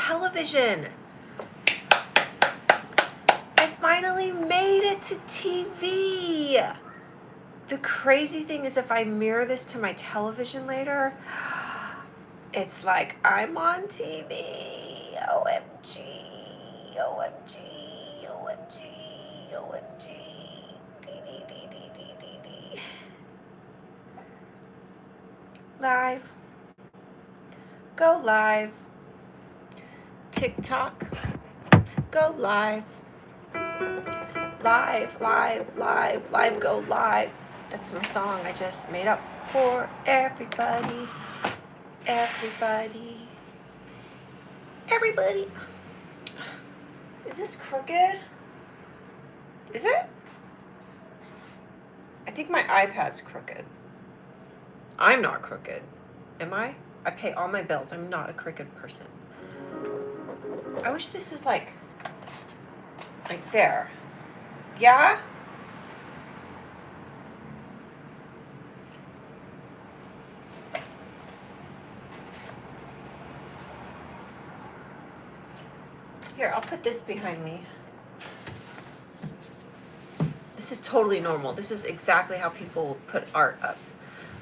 television. I finally made it to TV. The crazy thing is if I mirror this to my television later, it's like I'm on TV. OMG, OMG, OMG, OMG. Live. Go live. TikTok. Go live. Live, live, live, live, go live. That's my song I just made up for everybody. Everybody. Everybody. Is this crooked? Is it? I think my iPad's crooked. I'm not crooked. Am I? I pay all my bills. I'm not a crooked person. I wish this was like there. Yeah? Here, I'll put this behind me. This is totally normal. This is exactly how people put art up.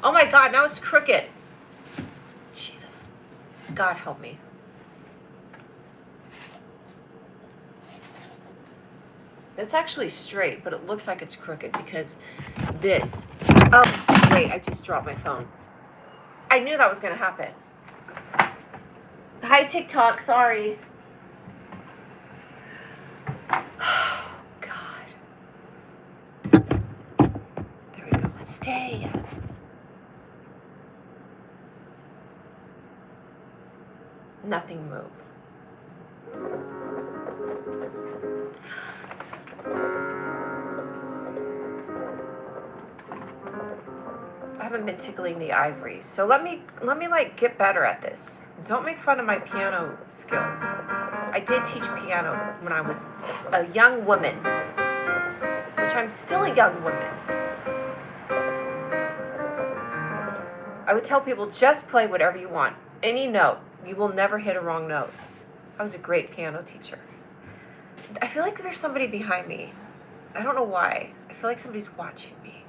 Oh my God, now it's crooked. Jesus. God help me. It's actually straight, but it looks like it's crooked because this. Oh, wait, I just dropped my phone. I knew that was going to happen. Hi, TikTok, sorry. Oh, God. There we go. Stay. Nothing moved. I haven't been tickling the ivory, so let me like get better at this. Don't make fun of my piano skills. I did teach piano when I was a young woman, which I'm still a young woman. I would tell people, just play whatever you want, any note. You will never hit a wrong note. I was a great piano teacher. I feel like there's somebody behind me. I don't know why. I feel like somebody's watching me.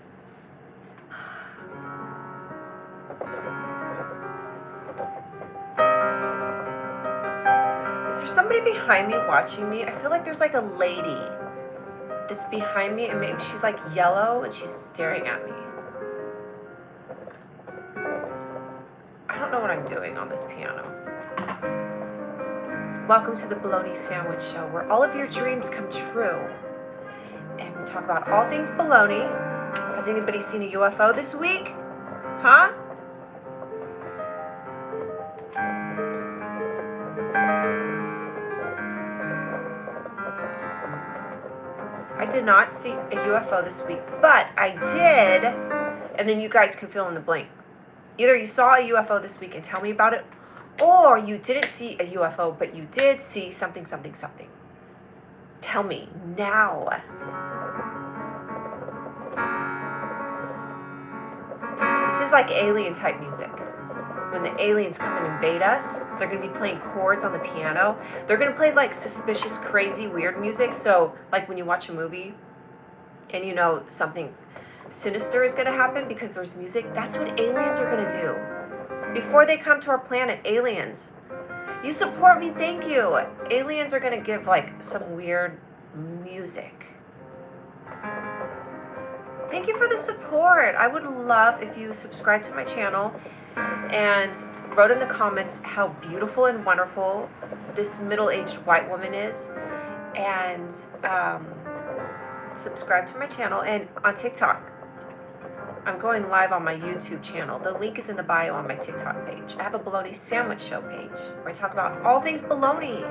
Is there somebody behind me watching me? I feel like there's like a lady that's behind me, and maybe she's like yellow and she's staring at me. I don't know what I'm doing on this piano. Welcome to the Bologna Sandwich Show, where all of your dreams come true. And we talk about all things bologna. Has anybody seen a UFO this week? Huh? I did not see a UFO this week, but I did, and then you guys can fill in the blank. Either you saw a UFO this week and tell me about it, or you didn't see a UFO, but you did see something, something, something. Tell me now. This is like alien type music. When the aliens come and invade us, they're going to be playing chords on the piano. They're going to play like suspicious, crazy, weird music. So like when you watch a movie and you know something sinister is going to happen because there's music, that's what aliens are going to do. Before they come to our planet, aliens. You support me, thank you. Aliens are going to give like some weird music. Thank you for the support. I would love if you subscribe to my channel and wrote in the comments how beautiful and wonderful this middle-aged white woman is, and subscribe to my channel. And on TikTok, I'm going live on my YouTube channel. The link is in the bio on my TikTok page. I have a Bologna Sandwich Show page where I talk about all things bologna.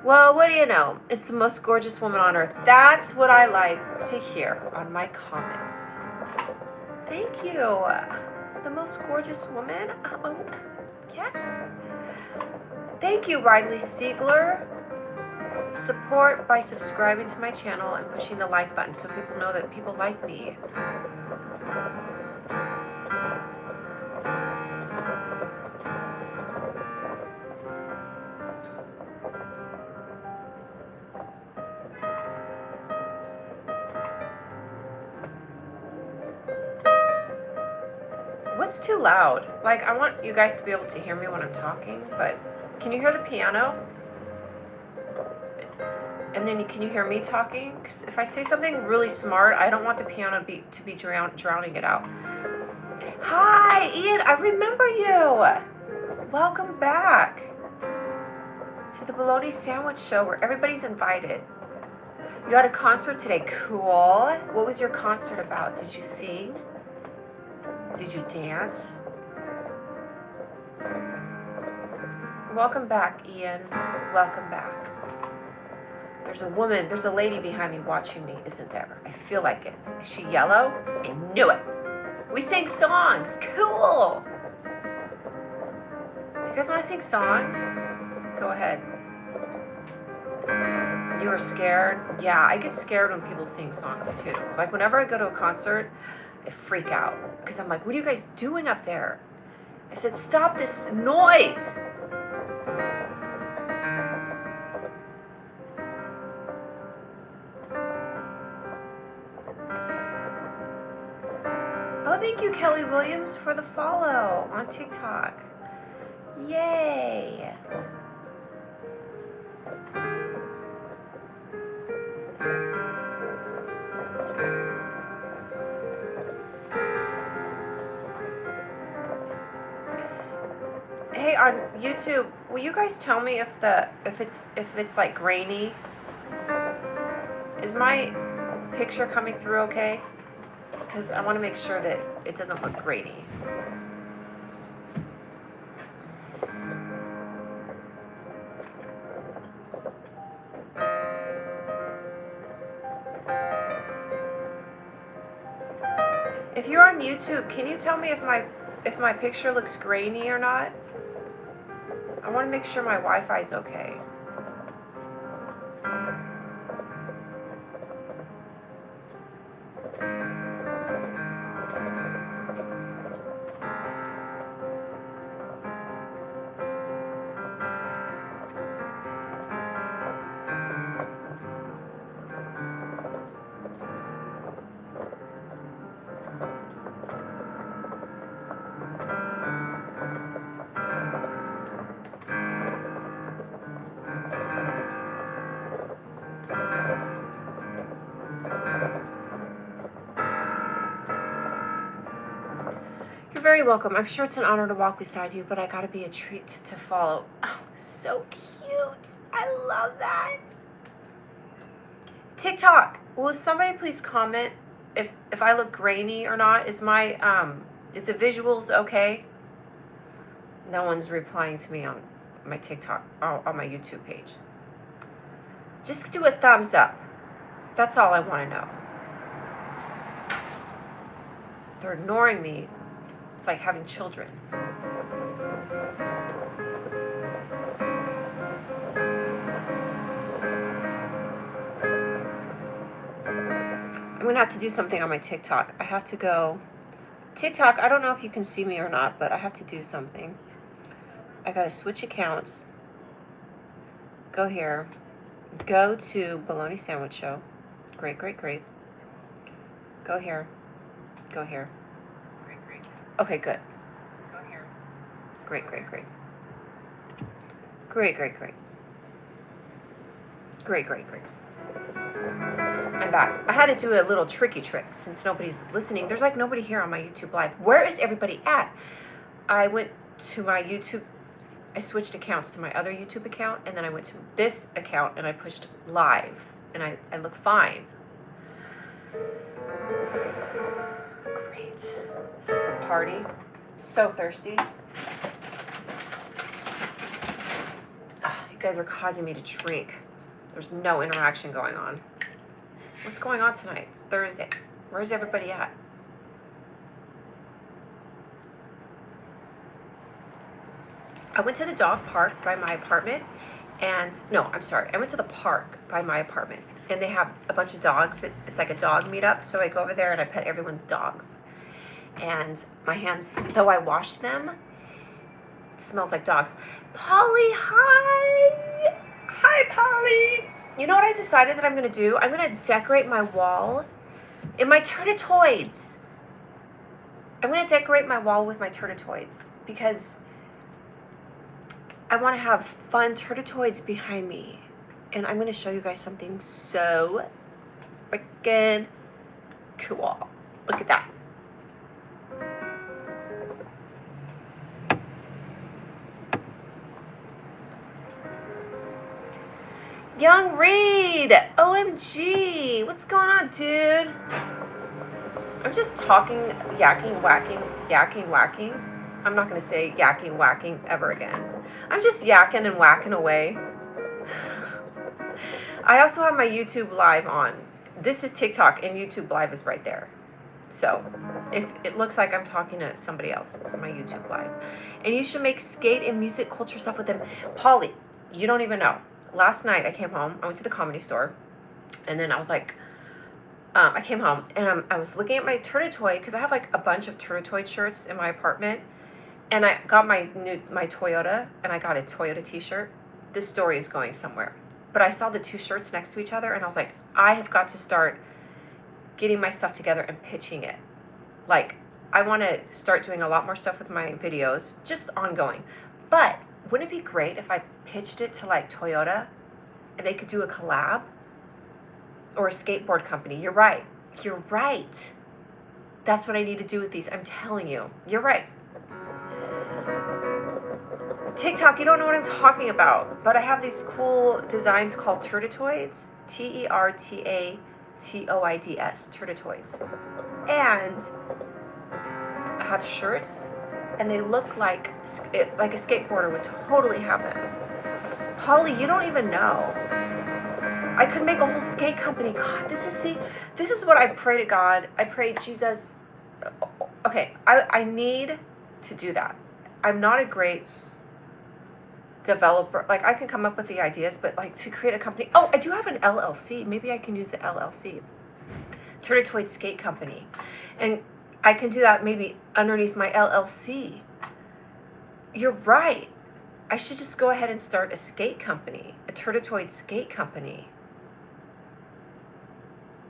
Well, what do you know? It's the most gorgeous woman on earth. That's what I like to hear on my comments. Thank you. The most gorgeous woman? Oh, yes. Thank you, Riley Siegler. Support by subscribing to my channel and pushing the like button so people know that people like me. What's too loud? Like, I want you guys to be able to hear me when I'm talking, but can you hear the piano? And then can you hear me talking? Because if I say something really smart, I don't want the piano to be drowning it out. Hi, Ian, I remember you. Welcome back to the Bologna Sandwich Show where everybody's invited. You had a concert today. Cool. What was your concert about? Did you sing? Did you dance? Welcome back, Ian. Welcome back. There's a lady behind me watching me, isn't there? I feel like it. Is she yellow? I knew it. We sing songs. Cool. Do you guys want to sing songs? Go ahead. You were scared? Yeah, I get scared when people sing songs too. Like whenever I go to a concert, I freak out. Because I'm like, what are you guys doing up there? I said, stop this noise. Oh, thank you, Kelly Williams, for the follow on TikTok. Yay. Hey, on YouTube, will you guys tell me if it's like grainy? Is my picture coming through okay? Because I want to make sure that it doesn't look grainy. If you're on YouTube, can you tell me if my picture looks grainy or not? I want to make sure my Wi-Fi is okay. Very welcome. I'm sure it's an honor to walk beside you, but I gotta be a treat to follow. Oh, so cute. I love that. TikTok. Will somebody please comment if I look grainy or not? Is my is the visuals okay? No one's replying to me on my TikTok on my YouTube page. Just do a thumbs up. That's all I want to know. They're ignoring me. It's like having children. I'm going to have to do something on my TikTok. I have to go... TikTok, I don't know if you can see me or not, but I have to do something. I got to switch accounts. Go here. Go to Bologna Sandwich Show. Great, great, great. Go here. Go here. Okay, good. Go here. Great, great, great. Great, great, great. Great, great, great. I'm back. I had to do a little tricky trick since nobody's listening. There's like nobody here on my YouTube live. Where is everybody at? I went to my YouTube. I switched accounts to my other YouTube account, and then I went to this account and I pushed live, and I look fine. Great. This is a party. So thirsty. You guys are causing me to drink. There's no interaction going on. What's going on tonight? It's Thursday. Where's everybody at? I went to the dog park by my apartment, and I went to the park by my apartment, and they have a bunch of dogs. It's like a dog meetup, so I go over there and I pet everyone's dogs. And my hands, though I wash them, it smells like dogs. Polly, hi! Hi, Polly! You know what I decided that I'm going to do? I'm going to decorate my wall in my Turnitoids. I'm going to decorate my wall with my Turtitoids because I want to have fun Turtitoids behind me. And I'm going to show you guys something so freaking cool. Look at that. Young Reed! OMG! What's going on, dude? I'm just talking, yakking, whacking. I'm not going to say yakking, whacking ever again. I'm just yakking and whacking away. I also have my YouTube live on. This is TikTok and YouTube live is right there. So if it looks like I'm talking to somebody else, it's my YouTube live. And you should make skate and music culture stuff with them. Polly, you don't even know. Last night I came home, I went to the Comedy Store, and then I was like, I came home and I was looking at my Turtitoid because I have like a bunch of Turtitoid shirts in my apartment, and I got my Toyota, and I got a Toyota t-shirt. This story is going somewhere, but I saw the two shirts next to each other and I was like, I have got to start getting my stuff together and pitching it. Like, I want to start doing a lot more stuff with my videos, just ongoing. But wouldn't it be great if I pitched it to like Toyota and they could do a collab? Or a skateboard company. You're right. You're right. That's what I need to do with these. I'm telling you. You're right. TikTok, you don't know what I'm talking about. But I have these cool designs called Turtitoids. Tertatoids. Turtitoids. And I have shirts. And they look like a skateboarder would totally have them. Holly, you don't even know. I could make a whole skate company. God, this is what I pray to God. I pray, Jesus. Okay, I need to do that. I'm not a great developer. Like, I can come up with the ideas, but like to create a company. Oh, I do have an LLC. Maybe I can use the LLC. Turtitoid Skate Company. And I can do that maybe underneath my LLC. You're right. I should just go ahead and start a skate company, a Turtitoid skate company.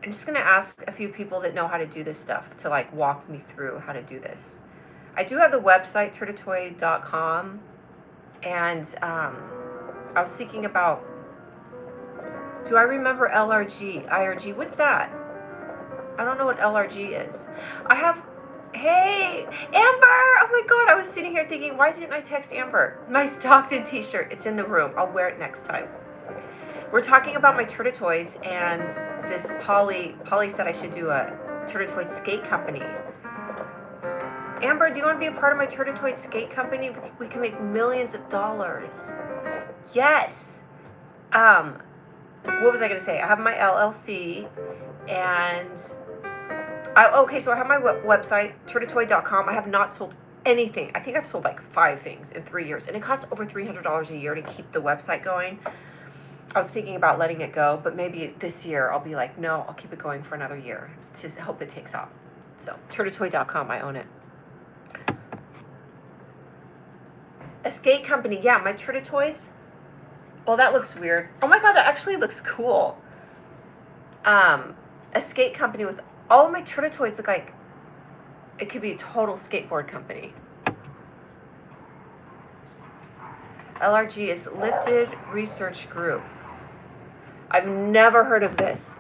I'm just going to ask a few people that know how to do this stuff to like walk me through how to do this. I do have the website, turtitoid.com, and I was thinking about, do I remember LRG, IRG? What's that? I don't know what LRG is. I have, hey, Amber! Oh my God, I was sitting here thinking, why didn't I text Amber? My Stockton t-shirt, it's in the room. I'll wear it next time. We're talking about my Turtitoids, and this Polly said I should do a Turtitoid skate company. Amber, do you want to be a part of my Turtitoid skate company? We can make millions of dollars. Yes. What was I going to say? I have my LLC, and okay, so I have my website, turtitoid.com. I have not sold anything. I think I've sold like 5 things in 3 years, and it costs over $300 a year to keep the website going. I was thinking about letting it go, but maybe this year I'll be like, no, I'll keep it going for another year to hope it takes off. So, turtitoid.com, I own it. A skate company, yeah, my Turtitoids. Well, that looks weird. Oh my God, that actually looks cool. A skate company with all of my Turtitoids look like it could be a total skateboard company. LRG is Lifted Research Group. I've never heard of this.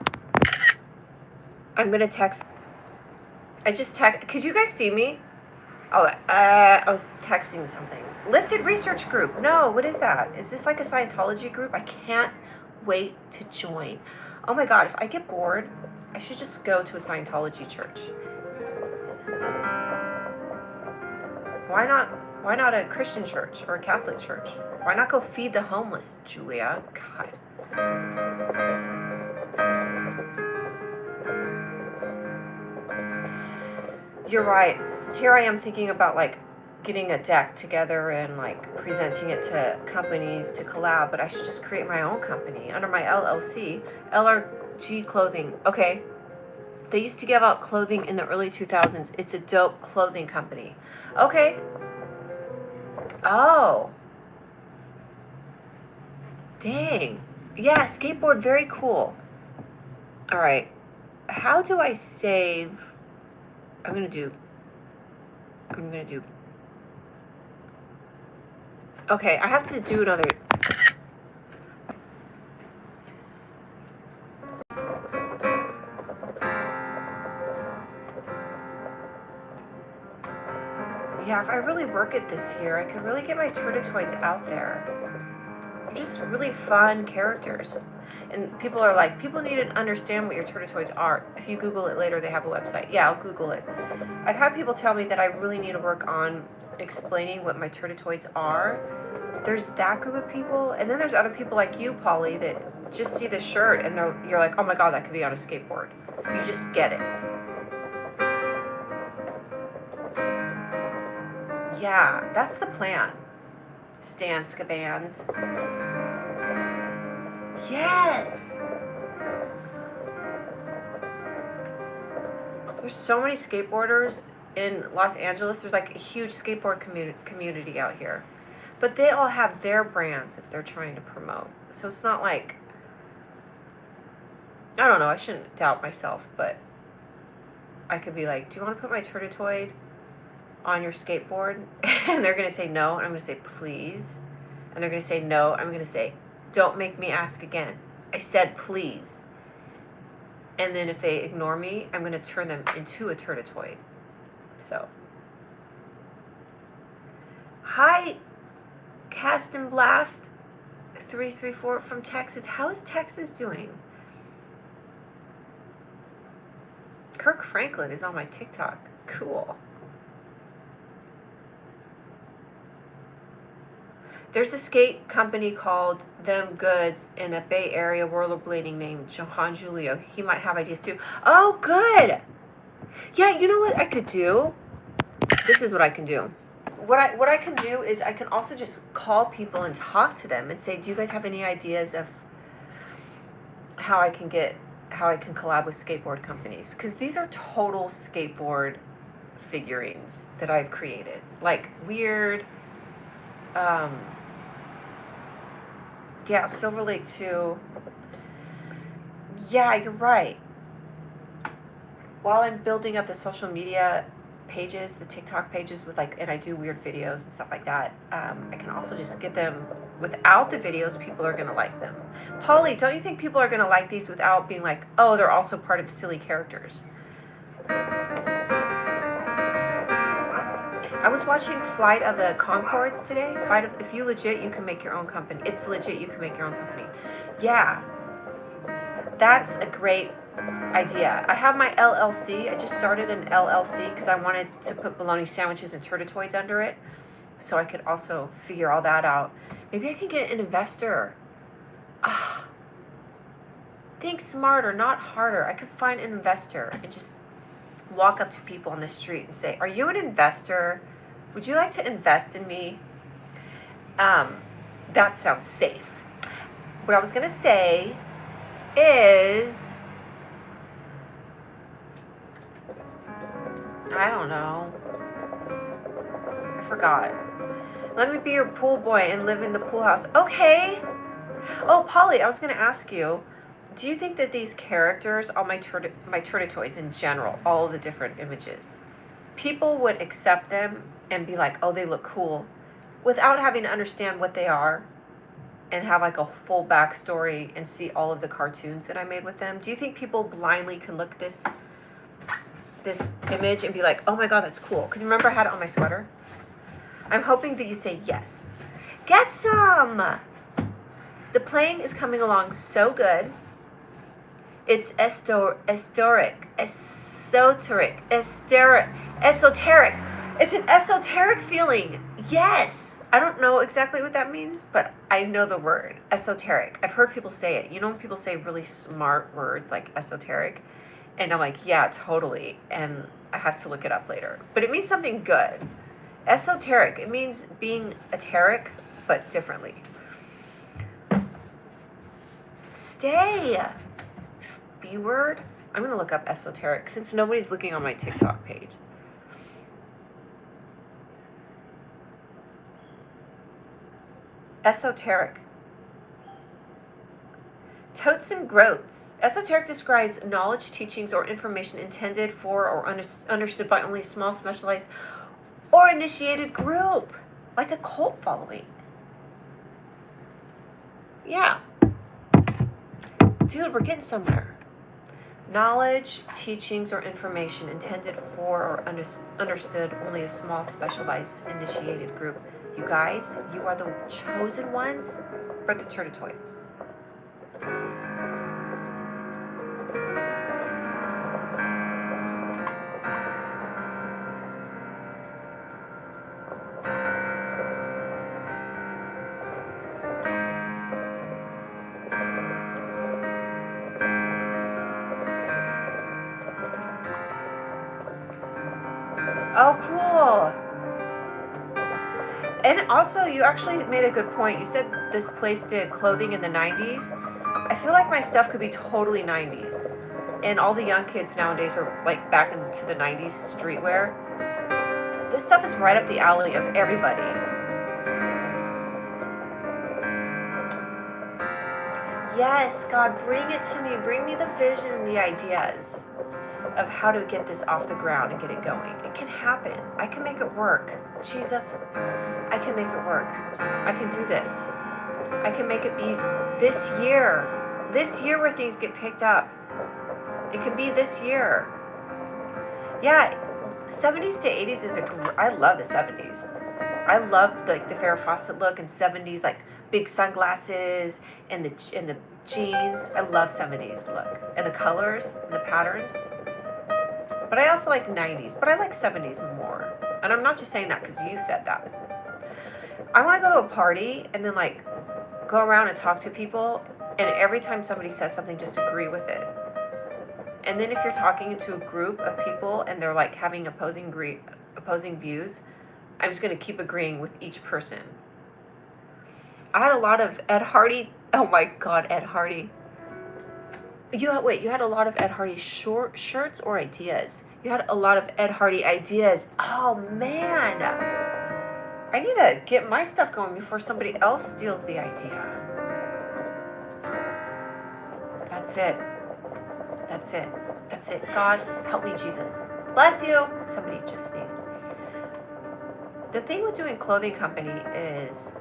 I'm gonna text. I just text. Could you guys see me? Oh, I was texting something. Lifted Research Group. No, what is that? Is this like a Scientology group? I can't wait to join. Oh my God, if I get bored, I should just go to a Scientology church. Why not a Christian church or a Catholic church? Why not go feed the homeless, Julia? God. You're right. Here I am thinking about like getting a deck together and like presenting it to companies to collab, but I should just create my own company under my LLC, LRG Clothing. Okay. They used to give out clothing in the early 2000s. It's a dope clothing company. Okay. Oh. Dang. Yeah, skateboard, very cool. All right. How do I save? I'm going to do I'm gonna do. Okay, I have to do another. Yeah, if I really work at this here, I could really get my Turdotoids out there. They're just really fun characters. And people are like, people need to understand what your Turdotoids are. If you Google it later, they have a website. Yeah, I'll Google it. I've had people tell me that I really need to work on explaining what my Turdotoids are. There's that group of people, and then there's other people like you, Polly, that just see the shirt and you're like, oh my god, that could be on a skateboard. You just get it. Yeah, that's the plan. Stan Scabans. Yes! There's so many skateboarders in Los Angeles. There's like a huge skateboard community out here. But they all have their brands that they're trying to promote. So it's not like, I don't know, I shouldn't doubt myself, but I could be like, do you want to put my Turdotoid on your skateboard? And they're going to say no, and I'm going to say please. And they're going to say no, I'm going to say, don't make me ask again. I said please. And then if they ignore me, I'm going to turn them into a Turdotoid. So. Hi, Cast and Blast 334 from Texas. How is Texas doing? Kirk Franklin is on my TikTok. Cool. There's a skate company called Them Goods in a Bay Area rollerblading named Johan Julio. He might have ideas too. Oh, good. Yeah, you know what I could do? This is what I can do. What I can do is I can also just call people and talk to them and say, do you guys have any ideas of how I can collab with skateboard companies? Because these are total skateboard figurines that I've created. Like weird, yeah, Silver Lake 2. Yeah, you're right. While I'm building up the social media pages, the TikTok pages with and I do weird videos and stuff like that, I can also just get them without the videos. People are going to like them. Polly, don't you think people are going to like these without being like, oh, they're also part of silly characters? I was watching Flight of the Conchords today. If you legit, you can make your own company. It's legit, you can make your own company. Yeah, that's a great idea. I have my LLC. I just started an LLC because I wanted to put bologna sandwiches and Turdotoids under it, so I could also figure all that out. Maybe I can get an investor. Think smarter, not harder. I could find an investor and just walk up to people on the street and say, are you an investor? Would you like to invest in me? That sounds safe. What I was going to say is, I don't know. I forgot. Let me be your pool boy and live in the pool house. Okay. Oh, Polly, I was going to ask you, do you think that these characters, all my Turdotoids in general, all the different images, people would accept them and be like, oh, they look cool, without having to understand what they are and have like a full backstory and see all of the cartoons that I made with them? Do you think people blindly can look at this image and be like, oh my god, that's cool? Because remember I had it on my sweater? I'm hoping that you say yes. Get some! The playing is coming along so good. It's esoteric. It's an esoteric feeling. Yes! I don't know exactly what that means, but I know the word. Esoteric. I've heard people say it. You know when people say really smart words like esoteric? And I'm like, yeah, totally. And I have to look it up later. But it means something good. Esoteric. It means being eteric, but differently. Stay. B word. I'm going to look up esoteric since nobody's looking on my TikTok page. Esoteric. Totes and groats. Esoteric describes knowledge, teachings, or information intended for or understood by only small specialized. or initiated group, like a cult following. Yeah. Dude, we're getting somewhere. Knowledge, teachings, or information intended for or understood only a small, specialized, initiated group. You guys, you are the chosen ones for the Turdotoids. Oh, cool. And also, you actually made a good point. You said this place did clothing in the 90s. I feel like my stuff could be totally 90s. And all the young kids nowadays are like back into the 90s streetwear. This stuff is right up the alley of everybody. Yes, God, bring it to me. Bring me the vision and the ideas of how to get this off the ground and get it going. It can happen. I can make it work. Jesus, I can make it work. I can do this. I can make it be this year. This year where things get picked up. It can be this year. Yeah, 70s to 80s is I love the 70s. I love like the Farrah Fawcett look and 70s, like big sunglasses and the jeans. I love 70s look and the colors and the patterns. But I also like 90s, but I like 70s more. And I'm not just saying that because you said that. I want to go to a party and then like go around and talk to people, and every time somebody says something, just agree with it. And then if you're talking to a group of people and they're like having opposing views, I'm just going to keep agreeing with each person. I had a lot of Ed Hardy. Oh my God, Ed Hardy. You had a lot of Ed Hardy shirts or ideas? You had a lot of Ed Hardy ideas. Oh man. I need to get my stuff going before somebody else steals the idea. That's it. That's it. That's it. God, help me, Jesus. Bless you. Somebody just sneezed. The thing with doing clothing company is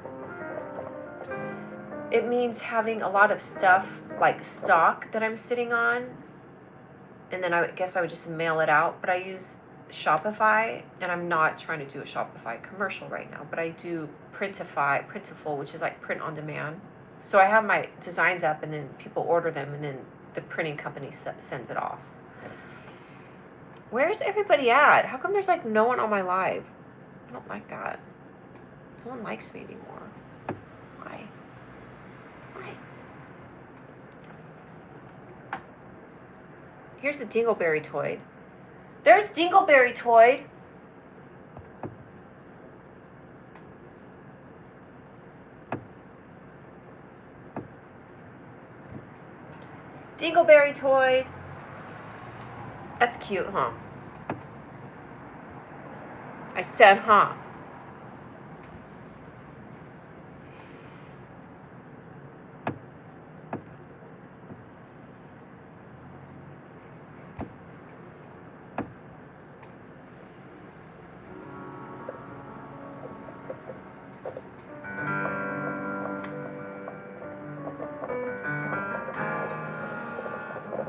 it means having a lot of stuff like stock that I'm sitting on, and then I guess I would just mail it out. But I use Shopify, and I'm not trying to do a Shopify commercial right now, but I do Printful, which is like print on demand. So I have my designs up, and then people order them, and then the printing company sends it off. Where's everybody at? How come there's like no one on my live? I don't like that. No one likes me anymore. Why? Here's a Dingleberry Toy. There's Dingleberry Toy. Dingleberry Toy. That's cute, huh? I said, huh?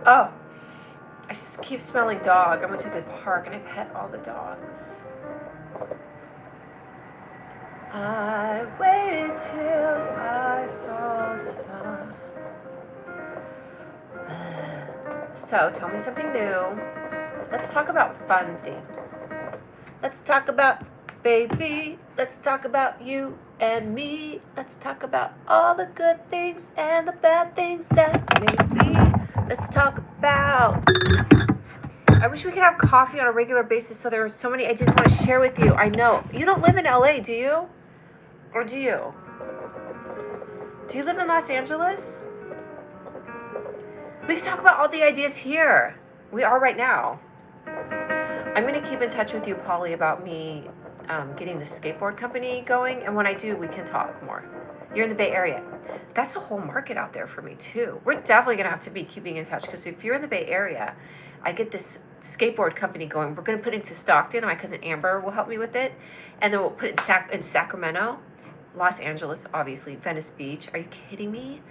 Oh, I keep smelling dog. I went to the park and I pet all the dogs. I waited till I saw the sun. So, tell me something new. Let's talk about fun things. Let's talk about baby. Let's talk about you and me. Let's talk about all the good things and the bad things that may be. Let's talk about... I wish we could have coffee on a regular basis so there are so many ideas I want to share with you. I know. You don't live in LA, do you? Or do you? Do you live in Los Angeles? We can talk about all the ideas here. We are right now. I'm going to keep in touch with you, Polly, about me getting the skateboard company going. And when I do, we can talk more. You're in the Bay Area. That's a whole market out there for me, too. We're definitely going to have to be keeping in touch because if you're in the Bay Area, I get this skateboard company going. We're going to put it into Stockton. My cousin Amber will help me with it. And then we'll put it in Sacramento, Los Angeles, obviously, Venice Beach. Are you kidding me?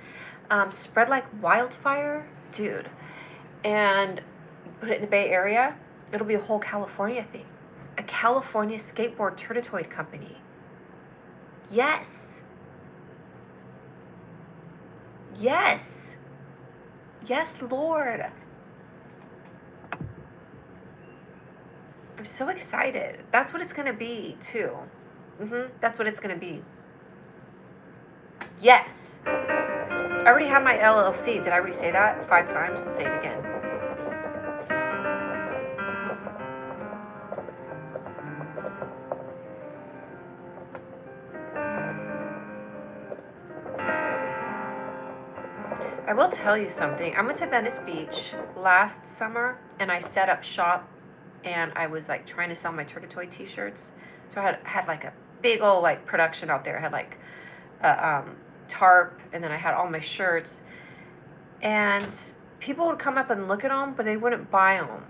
Spread like wildfire, dude. And put it in the Bay Area. It'll be a whole California thing. A California skateboard turtitoid company. Yes. Yes. Yes, Lord. I'm so excited. That's what it's going to be, too. That's what it's going to be. Yes. I already have my LLC. Did I already say that 5 times? I'll say it again. I will tell you something. I went to Venice Beach last summer, and I set up shop, and I was like trying to sell my Turtitoid t-shirts. So I had like a big old like production out there. I had like a tarp, and then I had all my shirts, and people would come up and look at them, but they wouldn't buy them.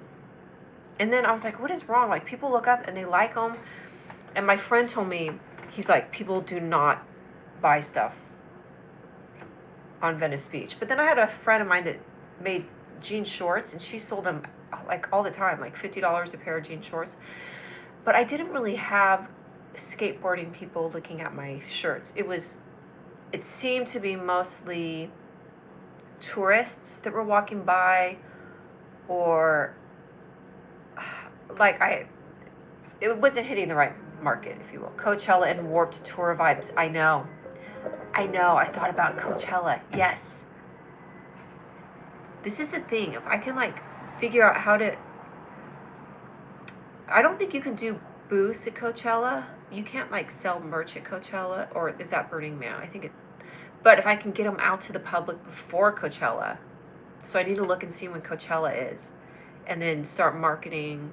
And then I was like, what is wrong? Like, people look up and they like them. And my friend told me, he's like, people do not buy stuff on Venice Beach. But then I had a friend of mine that made jean shorts, and she sold them like all the time, like $50 a pair of jean shorts. But I didn't really have skateboarding people looking at my shirts. It seemed to be mostly tourists that were walking by, or like it wasn't hitting the right market, if you will. Coachella and Warped Tour vibes. I know. I thought about Coachella. Yes. This is the thing. If I can like figure out how to, I don't think you can do booths at Coachella. You can't like sell merch at Coachella, or is that Burning Man? I think it, but if I can get them out to the public before Coachella, so I need to look and see when Coachella is, and then start marketing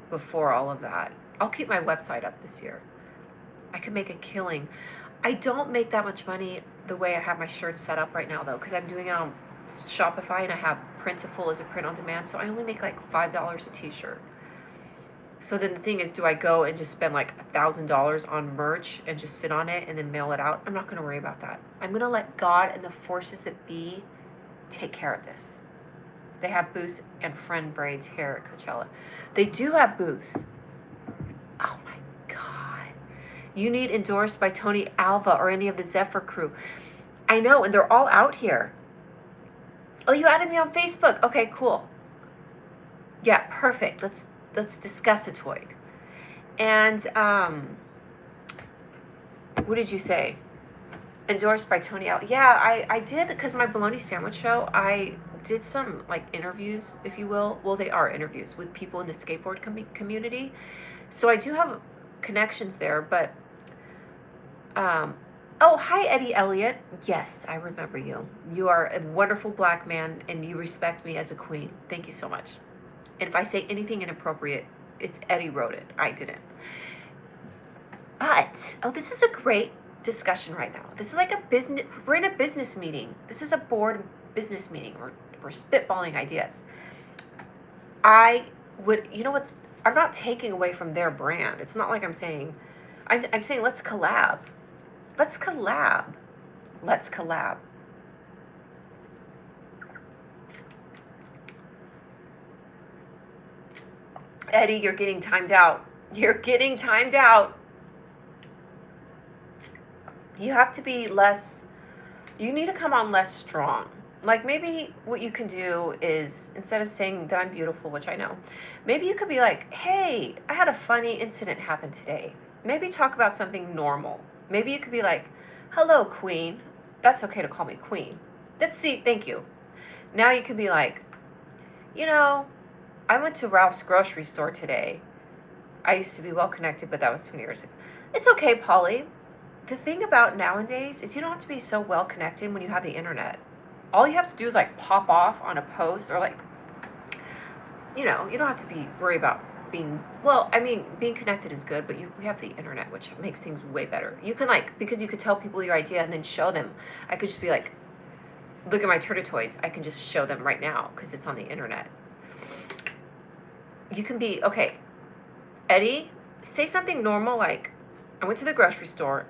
before all of that. I'll keep my website up this year. I could make a killing. I don't make that much money the way I have my shirts set up right now, though, because I'm doing it on Shopify, and I have Printful as a print on demand, so I only make like $5 a t-shirt. So then the thing is, do I go and just spend like $1,000 on merch and just sit on it and then mail it out? I'm not going to worry about that. I'm going to let God and the forces that be take care of this. They have booths and Friend Braids hair at Coachella. They do have booths. Oh my God. You need endorsed by Tony Alva or any of the Zephyr crew. I know, and they're all out here. Oh, you added me on Facebook. Okay, cool. Yeah, perfect. Let's discuss a toy. And what did you say? Endorsed by Tony Alva. Yeah, I did, because my Bologna Sandwich show, I did some like interviews, if you will. Well, they are interviews with people in the skateboard community. So I do have connections there, but oh, hi, Eddie Elliott. Yes, I remember you. You are a wonderful black man, and you respect me as a queen. Thank you so much. And if I say anything inappropriate, it's Eddie wrote it. I didn't. But, oh, this is a great discussion right now. This is like a business, we're in a business meeting. This is a board business meeting. We're spitballing ideas. I would, you know what, I'm not taking away from their brand. It's not like I'm saying, I'm saying let's collab. Let's collab. Let's collab. Eddie, you're getting timed out. You're getting timed out. You have to be less, you need to come on less strong. Like, maybe what you can do is, instead of saying that I'm beautiful, which I know, maybe you could be like, hey, I had a funny incident happen today. Maybe talk about something normal. Maybe you could be like, hello, queen. That's okay to call me queen. Let's see, thank you. Now you could be like, you know, I went to Ralph's grocery store today. I used to be well connected, but that was 20 years ago. It's okay, Polly. The thing about nowadays is you don't have to be so well connected when you have the internet. All you have to do is like pop off on a post, or like, you know, you don't have to be worried about being, well, I mean, being connected is good, but we have the internet, which makes things way better. You can like, because you could tell people your idea and then show them. I could just be like, look at my turtitoids. I can just show them right now because it's on the internet. You can be, okay, Eddie, say something normal like, I went to the grocery store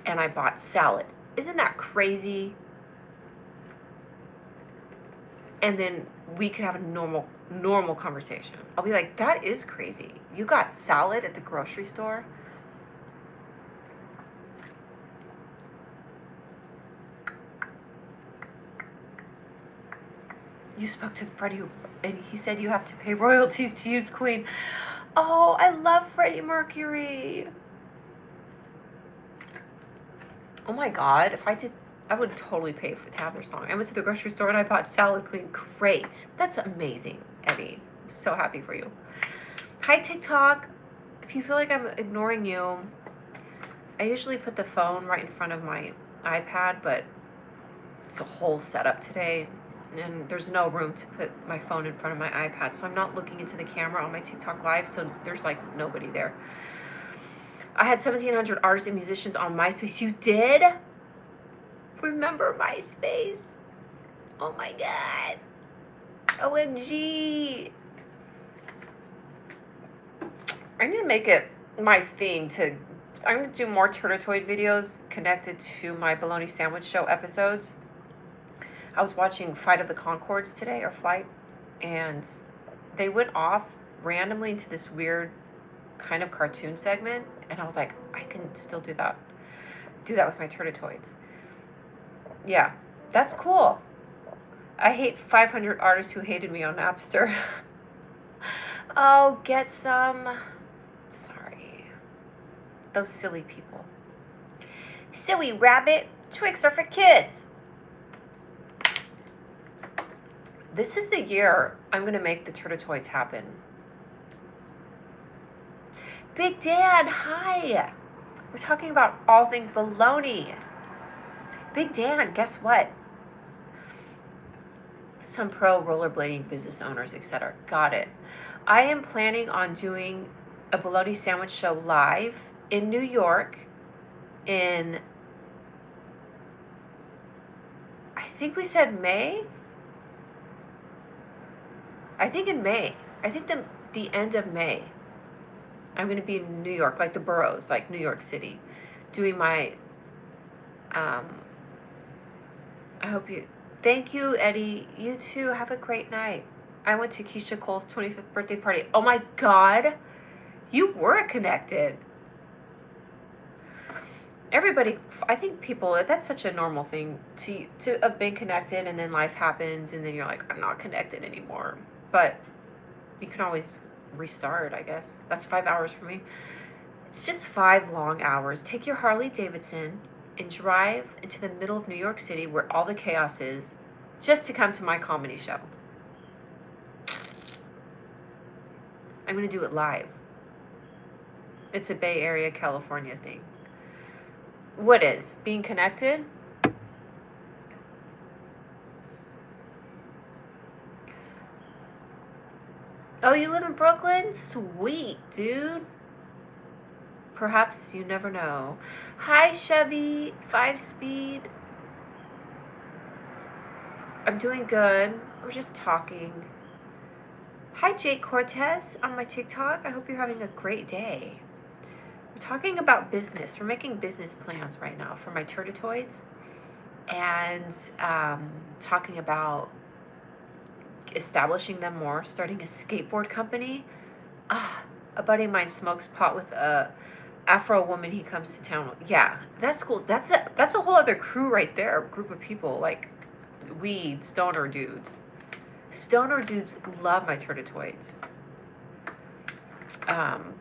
and I bought salad. Isn't that crazy? And then we could have a normal conversation. I'll be like, that is crazy. You got salad at the grocery store? You spoke to Freddie and he said you have to pay royalties to use Queen. Oh, I love Freddie Mercury. Oh my God, if I did, I would totally pay to have their song. I went to the grocery store and I bought Salad Queen. Great. That's amazing, Eddie. I'm so happy for you. Hi, TikTok. If you feel like I'm ignoring you, I usually put the phone right in front of my iPad, but it's a whole setup today. And there's no room to put my phone in front of my iPad, so I'm not looking into the camera on my TikTok live, so there's like nobody there. I had 1,700 artists and musicians on MySpace. You did? Remember MySpace? Oh my God. OMG. I need to make it my thing to, I'm going to do more Turtletoid videos connected to my Bologna Sandwich Show episodes. I was watching Flight of the Conchords today, or Flight, and they went off randomly into this weird kind of cartoon segment, and I was like, I can still do that with my Turtletoids. Yeah, that's cool. I hate 500 artists who hated me on Napster. Oh, get some. Sorry. Those silly people. Silly rabbit. Twix are for kids. This is the year I'm going to make the Turtletoids happen. Big Dan, hi. We're talking about all things baloney. Big Dan, guess what? Some pro rollerblading business owners, etc. Got it. I am planning on doing a Bologna Sandwich Show live in New York in, I think we said May? I think in May. I think the end of May. I'm going to be in New York, like the boroughs, like New York City, doing my, I hope you, thank you, Eddie. You too. Have a great night. I went to Keisha Cole's 25th birthday party. Oh my God. You were connected. Everybody, I think people, that's such a normal thing to have been connected, and then life happens and then you're like, I'm not connected anymore. But you can always restart, I guess. That's 5 hours for me. It's just 5 long hours. Take your Harley Davidson and drive into the middle of New York City where all the chaos is, just to come to my comedy show. I'm going to do it live. It's a Bay Area, California thing. What is? Being connected? Oh, you live in Brooklyn? Sweet, dude. Perhaps you never know. Hi, Chevy, 5-speed. I'm doing good. We're just talking. Hi, Jake Cortez on my TikTok. I hope you're having a great day. We're talking about business. We're making business plans right now for my Turtletoids, and talking about establishing them more, starting a skateboard company. A buddy of mine smokes pot with a Afro woman he comes to town with. Yeah, that's cool. That's a whole other crew right there, group of people, like weed, stoner dudes. Stoner dudes love my Turtletoids.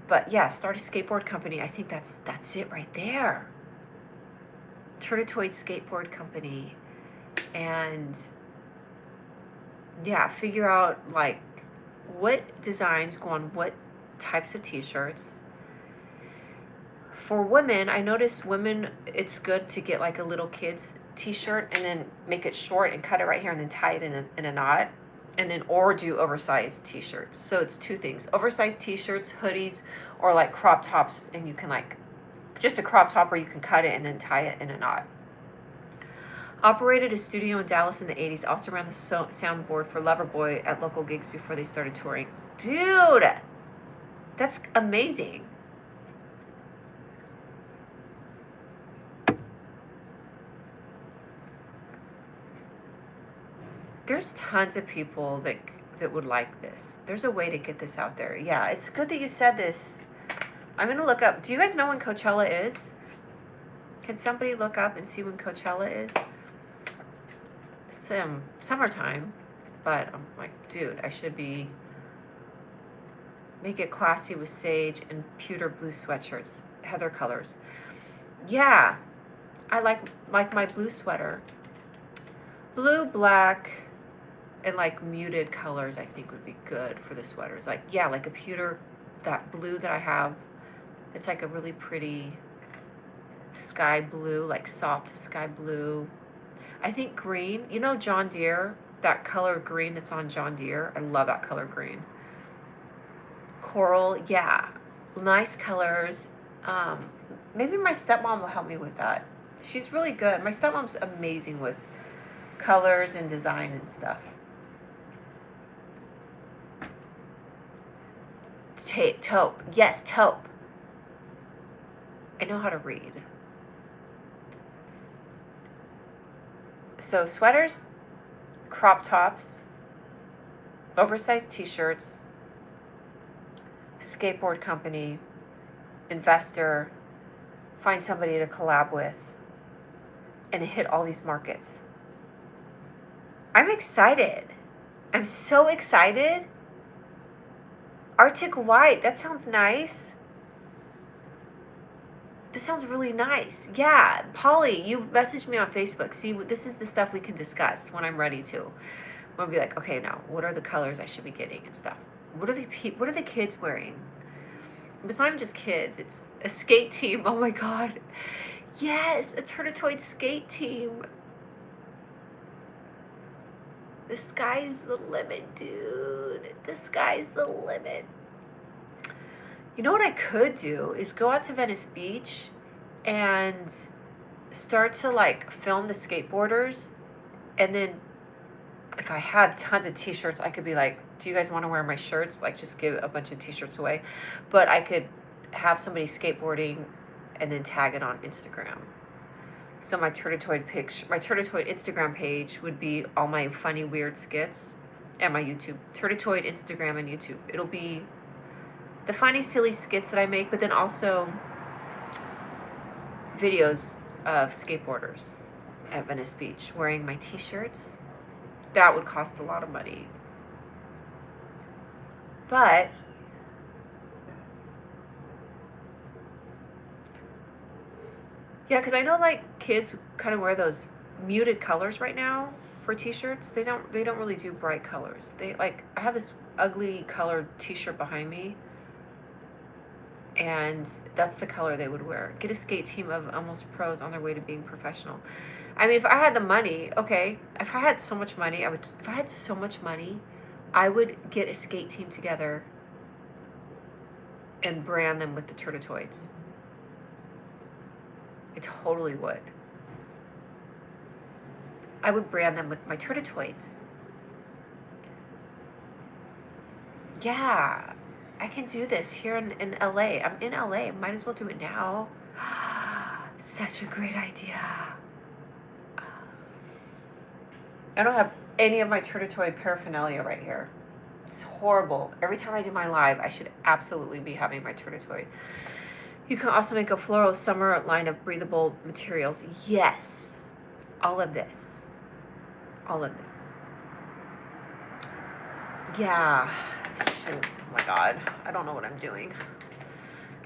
But yeah, start a skateboard company. I think that's it right there. Turtletoid skateboard company. And yeah, figure out like what designs go on what types of t-shirts. For women, I notice women, it's good to get like a little kid's t-shirt and then make it short and cut it right here and then tie it in a knot. And then, or do oversized t-shirts. So it's 2 things: oversized t-shirts, hoodies, or like crop tops, and you can like, just a crop top where you can cut it and then tie it in a knot. Operated a studio in Dallas in the 80s. Also ran the soundboard for Loverboy at local gigs before they started touring. Dude, that's amazing. There's tons of people that would like this. There's a way to get this out there. Yeah, it's good that you said this. I'm going to look up. Do you guys know when Coachella is? Can somebody look up and see when Coachella is? It's summertime, but I'm like, dude, I should be. Make it classy with sage and pewter blue sweatshirts, heather colors. Yeah, I like my blue sweater. Blue, black, and like muted colors I think would be good for the sweaters. Like, yeah, like a pewter, that blue that I have, it's like a really pretty sky blue, like soft sky blue. I think green, you know John Deere, that color green that's on John Deere, I love that color green. Coral, yeah, nice colors. Maybe my stepmom will help me with that. She's really good. My stepmom's amazing with colors and design and stuff. Taupe. Yes, taupe. I know how to read. So sweaters, crop tops, oversized t-shirts, skateboard company, investor, find somebody to collab with, and hit all these markets. I'm excited. I'm so excited. Arctic White, that sounds nice. This sounds really nice. Yeah, Polly, you messaged me on Facebook. See, this is the stuff we can discuss when I'm ready to. We'll be like, okay, now, what are the colors I should be getting and stuff? What are the kids wearing? It's not even just kids. It's a skate team. Oh my God. Yes, a Turnitoid skate team. The sky's the limit, dude. The sky's the limit. You know what I could do is go out to Venice Beach and start to like film the skateboarders, and then if I had tons of t-shirts, I could be like, do you guys want to wear my shirts? Like, just give a bunch of t-shirts away. But I could have somebody skateboarding and then tag it on Instagram. So my Turnitoid Instagram page would be all my funny, weird skits, and my YouTube. Turnitoid Instagram and YouTube. It'll be the funny, silly skits that I make, but then also videos of skateboarders at Venice Beach wearing my t-shirts. That would cost a lot of money. But yeah, because I know like kids kind of wear those muted colors right now for t-shirts. They don't really do bright colors. They like, I have this ugly colored t-shirt behind me, and that's the color they would wear. Get a skate team of almost pros on their way to being professional. I mean, if I had the money, okay, if I had so much money, I would get a skate team together and brand them with the Turnitoids. I totally would. I would brand them with my Turnitoids. Yeah, I can do this here in LA. I'm in LA. Might as well do it now. Such a great idea. I don't have any of my Turnitoid paraphernalia right here. It's horrible. Every time I do my live, I should absolutely be having my Turnitoid. You can also make a floral summer line of breathable materials. Yes. All of this. All of this. Yeah. Shoot. Oh my God. I don't know what I'm doing.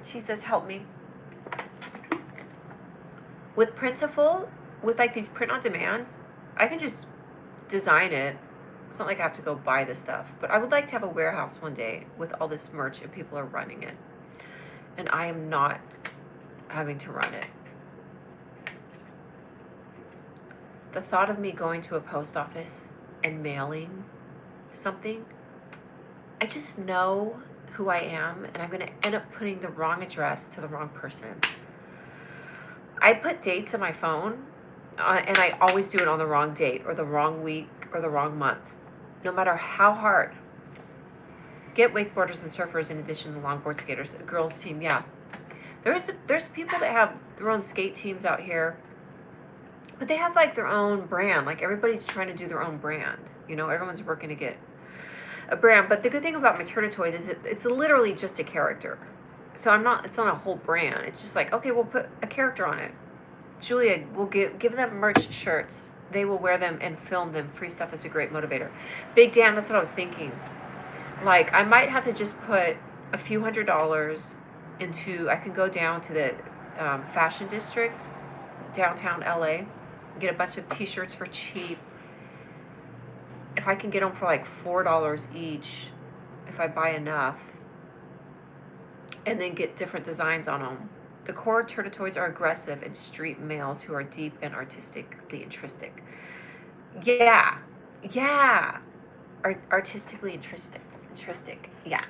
Jesus, help me. With Printful, with like these print on demands, I can just design it. It's not like I have to go buy this stuff, but I would like to have a warehouse one day with all this merch and people are running it, and I am not having to run it. The thought of me going to a post office and mailing something, I just know who I am, and I'm going to end up putting the wrong address to the wrong person. I put dates on my phone And I always do it on the wrong date or the wrong week or the wrong month, no matter how hard. Get wakeboarders and surfers in addition to longboard skaters. A girls team, yeah. There's people that have their own skate teams out here, but they have like their own brand. Like everybody's trying to do their own brand. You know, everyone's working to get a brand. But the good thing about my Turtitoid is it's literally just a character. So it's not a whole brand. It's just like, okay, we'll put a character on it. Julia will give them merch shirts. They will wear them and film them. Free stuff is a great motivator. Big Dan, that's what I was thinking. Like, I might have to just put a few $100s into, I can go down to the fashion district, downtown LA, get a bunch of t-shirts for cheap. If I can get them for like $4 each, if I buy enough, and then get different designs on them. The core Turtitoids are aggressive and street males who are deep and artistically intrinsic. Yeah, yeah, artistically intrinsic, yeah.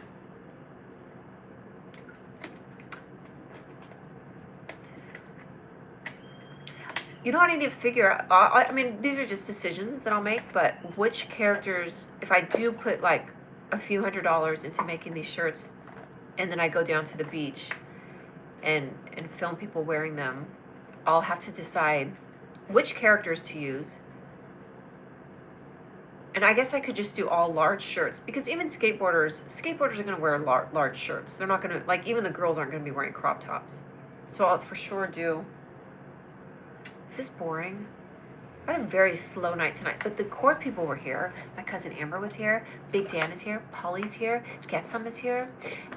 You know what I need to figure out? I mean, these are just decisions that I'll make, but which characters, if I do put like a few $100s into making these shirts, and then I go down to the beach and film people wearing them, I'll have to decide which characters to use. And I guess I could just do all large shirts, because even skateboarders are going to wear large shirts. They're not going to, like, even the girls aren't going to be wearing crop tops. So I'll for sure do. Is this boring? I had a very slow night tonight, but the core people were here. My cousin Amber was here. Big Dan is here. Polly's here. Getsum is here.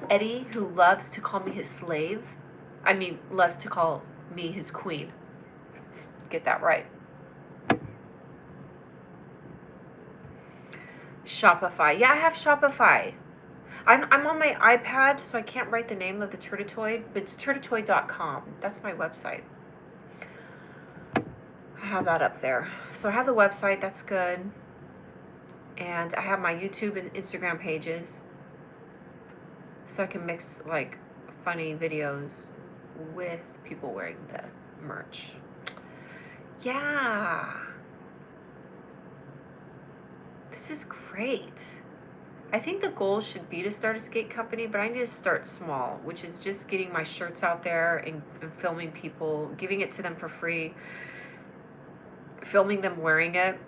Eddie, who loves to call me his slave. I mean, loves to call me his queen. Get that right. Shopify. Yeah, I have Shopify. I'm on my iPad, so I can't write the name of the Turtitoid, but it's turtitoid.com. That's my website. I have that up there. So I have the website, that's good. And I have my YouTube and Instagram pages. So I can mix like funny videos with people wearing the merch. Yeah. This is great. I think the goal should be to start a skate company, but I need to start small, which is just getting my shirts out there and filming people, giving it to them for free, filming them wearing it.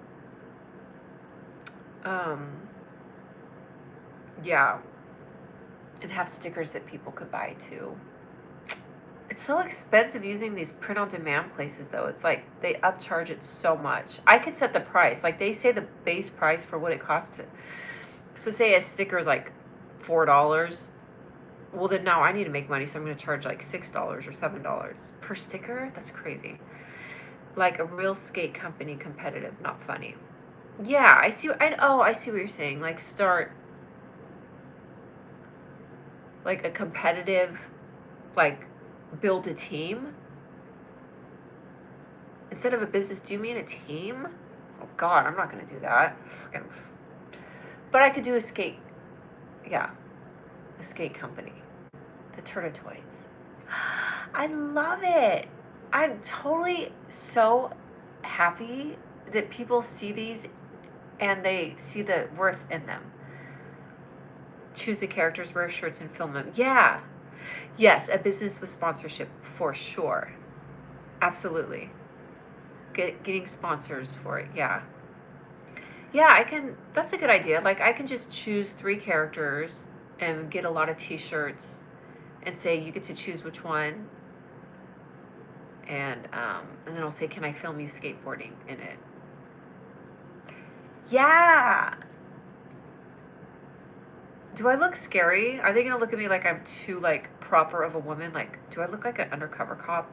Yeah. And have stickers that people could buy too. It's so expensive using these print-on-demand places, though. It's like they upcharge it so much. I could set the price. Like, they say the base price for what it costs to... So say a sticker is like $4. Well, then now I need to make money, so I'm going to charge like $6 or $7 per sticker? That's crazy. Like a real skate company, competitive, not funny. Yeah, I see what you're saying. Like, start like a competitive, like, build a team instead of a business. Do you mean a team? Oh God, I'm not going to do that. But I could do a skate company, the Turtitoids. I love it. I'm totally so happy that people see these and they see the worth in them. Choose the characters, wear shirts, and film them. Yeah. Yes, a business with sponsorship for sure. Absolutely. Getting sponsors for it, yeah. Yeah, I can, that's a good idea. Like, I can just choose 3 characters and get a lot of t-shirts and say you get to choose which one. And then I'll say, can I film you skateboarding in it? Yeah. Do I look scary? Are they going to look at me like I'm too, like, proper of a woman? Like, do I look like an undercover cop?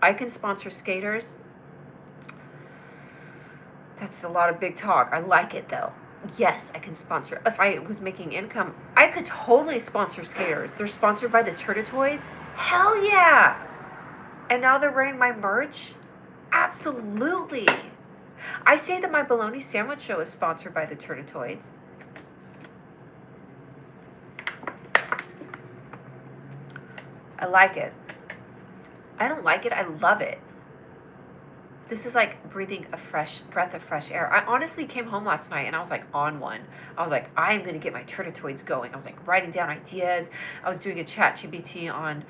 I can sponsor skaters. That's a lot of big talk. I like it, though. Yes, I can sponsor. If I was making income, I could totally sponsor skaters. They're sponsored by the Turtitoids. Hell yeah! And now they're wearing my merch? Absolutely. I say that my bologna sandwich show is sponsored by the Turtitoids. I like it. I don't like it. I love it. This is like breathing a fresh breath of fresh air. I honestly came home last night and I was like on one. I was like, I am going to get my turtitoids going. I was like writing down ideas. I was doing a chat GPT on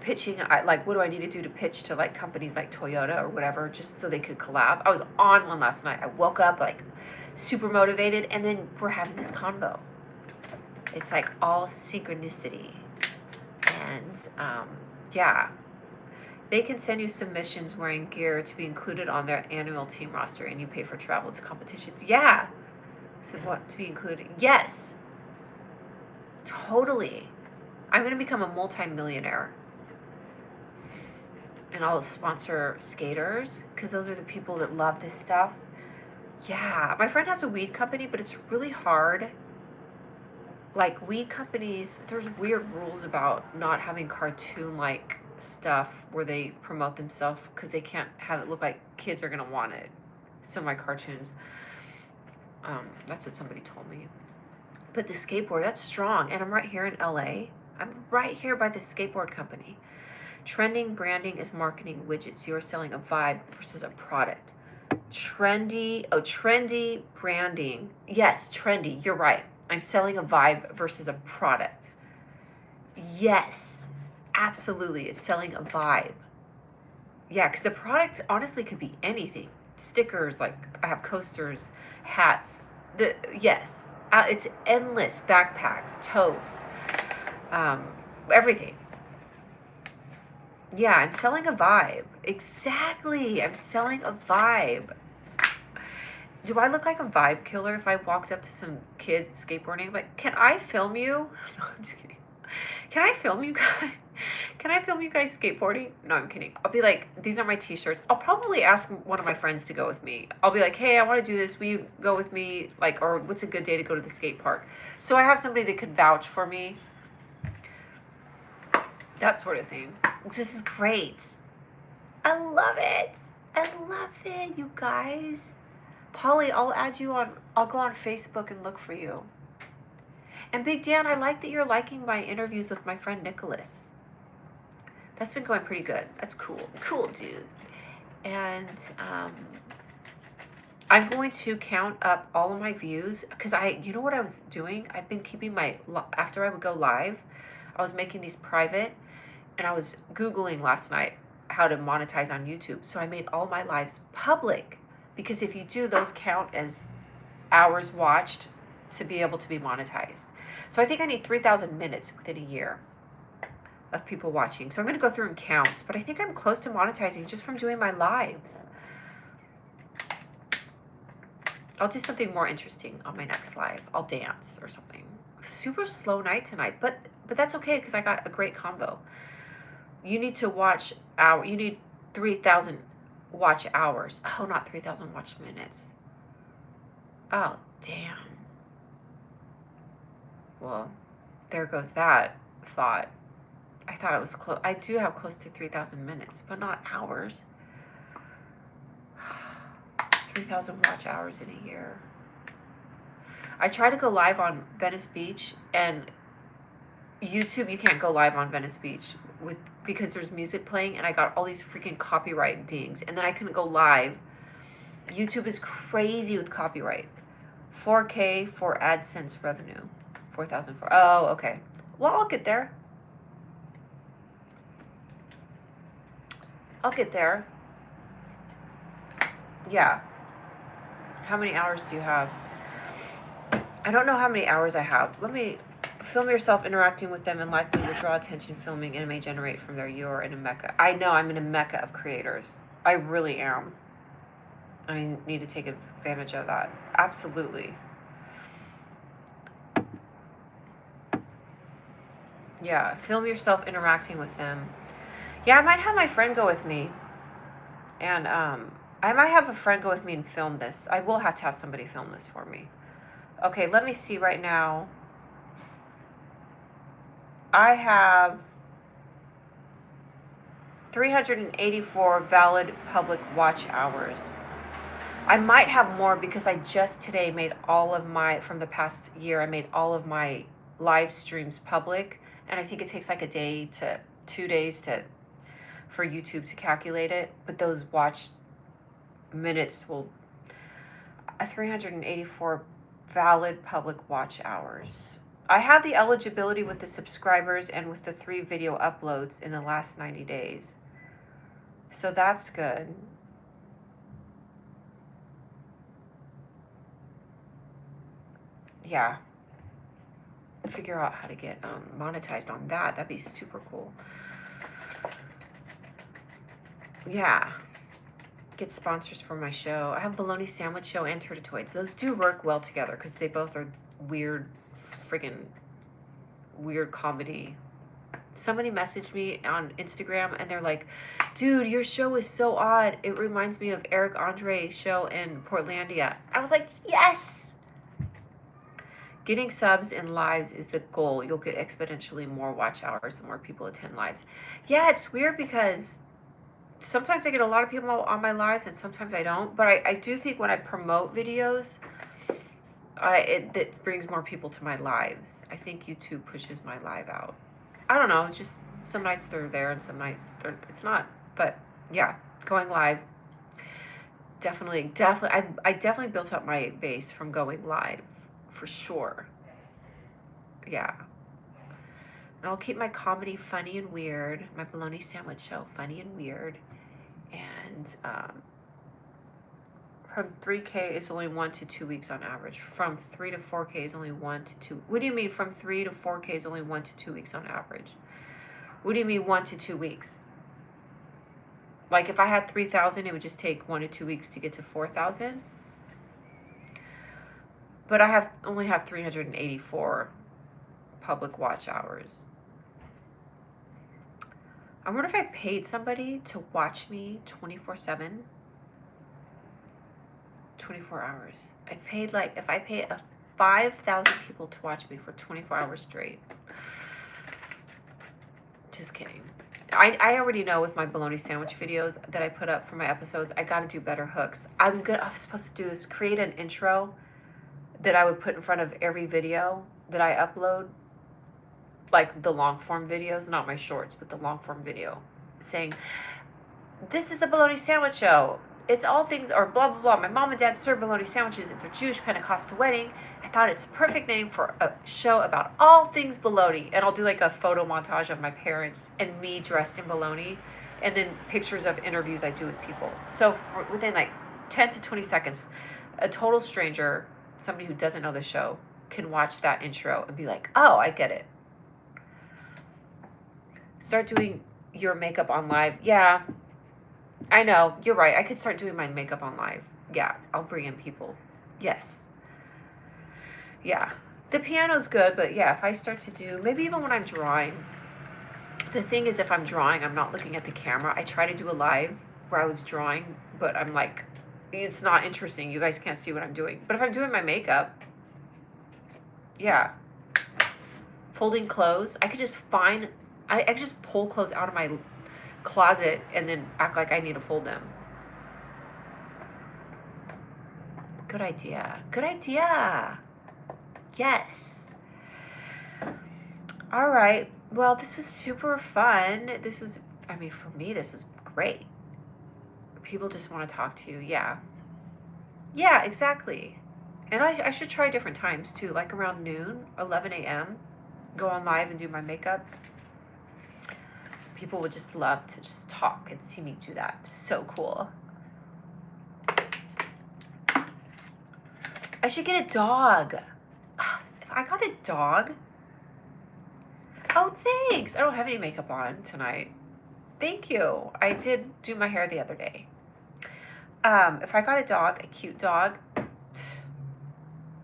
pitching. Like, what do I need to do to pitch to like companies like Toyota or whatever, just so they could collab. I was on one last night. I woke up like super motivated, and then we're having this convo. It's like all synchronicity. And yeah, they can send you submissions wearing gear to be included on their annual team roster, and you pay for travel to competitions. Yeah. So what, to be included? Yes. Totally. I'm going to become a multi-millionaire. And I'll sponsor skaters, because those are the people that love this stuff. Yeah. My friend has a weed company, but it's really hard. Like, weed companies, there's weird rules about not having cartoon-like stuff where they promote themselves, because they can't have it look like kids are going to want it. So my cartoons, that's what somebody told me. But the skateboard, that's strong. And I'm right here in LA. I'm right here by the skateboard company. Trending branding is marketing widgets. You are selling a vibe versus a product. Trendy branding. Yes, trendy, you're right. I'm selling a vibe versus a product. Yes, absolutely, it's selling a vibe. Yeah, because the product honestly could be anything. Stickers, like I have coasters, hats. Yes, it's endless. Backpacks, totes, everything. Yeah, I'm selling a vibe. Exactly, I'm selling a vibe. Do I look like a vibe killer if I walked up to some kids skateboarding? Like, can I film you? No, I'm just kidding. Can I film you guys? Can I film you guys skateboarding? No, I'm kidding. I'll be like, these are my t-shirts. I'll probably ask one of my friends to go with me. I'll be like, hey, I want to do this. Will you go with me? Like, or what's a good day to go to the skate park? So I have somebody that could vouch for me. That sort of thing. This is great. I love it. I love it, you guys. Polly, I'll add you on, I'll go on Facebook and look for you. And Big Dan, I like that you're liking my interviews with my friend Nicholas. That's been going pretty good. That's cool. Cool, dude. And I'm going to count up all of my views, because you know what I was doing? I've been keeping after I would go live, I was making these private, and I was Googling last night how to monetize on YouTube. So I made all my lives public, because if you do, those count as hours watched to be able to be monetized. So I think I need 3,000 minutes within a year of people watching. So I'm going to go through and count, but I think I'm close to monetizing just from doing my lives. I'll do something more interesting on my next live. I'll dance or something. Super slow night tonight, but that's okay, because I got a great combo. You need to watch you need 3,000 watch hours. Oh, not 3,000 watch minutes. Oh, damn. Well, there goes that thought. I thought it was close. I do have close to 3,000 minutes, but not hours. 3,000 watch hours in a year. I try to go live on Venice Beach, and YouTube, you can't go live on Venice Beach because there's music playing, and I got all these freaking copyright dings, and then I couldn't go live. YouTube is crazy with copyright. 4K for AdSense revenue. 4,000 for, oh, okay. Well, I'll get there. I'll get there. Yeah. How many hours do you have? I don't know how many hours I have. Let me film yourself interacting with them and likely will draw attention filming, and it may generate from there. You are in a mecca. I know I'm in a mecca of creators. I really am. I need to take advantage of that. Absolutely. Yeah, film yourself interacting with them. Yeah, I might have my friend go with me. And I might have a friend go with me and film this. I will have to have somebody film this for me. Okay, let me see right now. I have 384 valid public watch hours. I might have more, because I just today made all of my, from the past year, I made all of my live streams public. And I think it takes like a day to 2 days for YouTube to calculate it, but those watch minutes will 384 valid public watch hours. I have the eligibility with the subscribers and with the 3 video uploads in the last 90 days. So that's good. Yeah. Figure out how to get monetized on that. That'd be super cool. Yeah. Get sponsors for my show. I have Bologna Sandwich Show and Turtitoids. Those do work well together because they both are weird, friggin' weird comedy. Somebody messaged me on Instagram and they're like, dude, your show is so odd. It reminds me of Eric Andre's show in Portlandia. I was like, yes! Getting subs and lives is the goal. You'll get exponentially more watch hours the more people attend lives. Yeah, it's weird because sometimes I get a lot of people on my lives and sometimes I don't. But I do think when I promote videos, it brings more people to my lives. I think YouTube pushes my live out. I don't know. It's just some nights they're there and some nights it's not. But yeah, going live. Definitely. I definitely built up my base from going live. For sure. Yeah. And I'll keep my comedy funny and weird. My Bologna Sandwich Show funny and weird. And from 3K, it's only 1 to 2 weeks on average. From 3 to 4K is only 1 to 2. What do you mean from 3 to 4K is only 1 to 2 weeks on average? What do you mean 1 to 2 weeks? Like if I had 3,000, it would just take 1 to 2 weeks to get to 4,000. But I only have 384 public watch hours. I wonder if I paid somebody to watch me 24/7. 24 hours. If I paid 5,000 people to watch me for 24 hours straight. Just kidding. I already know with my bologna sandwich videos that I put up for my episodes, I gotta do better hooks. I was supposed to do this, create an intro that I would put in front of every video that I upload, like the long form videos, not my shorts, but the long form video, saying, this is the Bologna Sandwich Show. It's all things, or blah, blah, blah. My mom and dad serve bologna sandwiches at their Jewish Pentecostal wedding. I thought it's a perfect name for a show about all things bologna. And I'll do like a photo montage of my parents and me dressed in bologna, and then pictures of interviews I do with people. So within like 10 to 20 seconds, a total stranger, somebody who doesn't know the show, can watch that intro and be like, oh, I get it. Start doing your makeup on live. Yeah, I know. You're right. I could start doing my makeup on live. Yeah, I'll bring in people. Yes. Yeah. The piano's good, but yeah, if I start to do, maybe even when I'm drawing. The thing is, if I'm drawing, I'm not looking at the camera. I try to do a live where I was drawing, but I'm like, it's not interesting. You guys can't see what I'm doing. But if I'm doing my makeup, yeah. Folding clothes, I could just find, I could just pull clothes out of my closet and then act like I need to fold them. Good idea. Good idea. Yes. All right. Well, this was super fun. This was, I mean, for me, this was great. People just want to talk to you. Yeah. Yeah, exactly. And I should try different times too, like around noon, 11 a.m. Go on live and do my makeup. People would just love to just talk and see me do that. So cool. I should get a dog. If I got a dog. Oh, thanks. I don't have any makeup on tonight. Thank you. I did do my hair the other day. If I got a dog, a cute dog,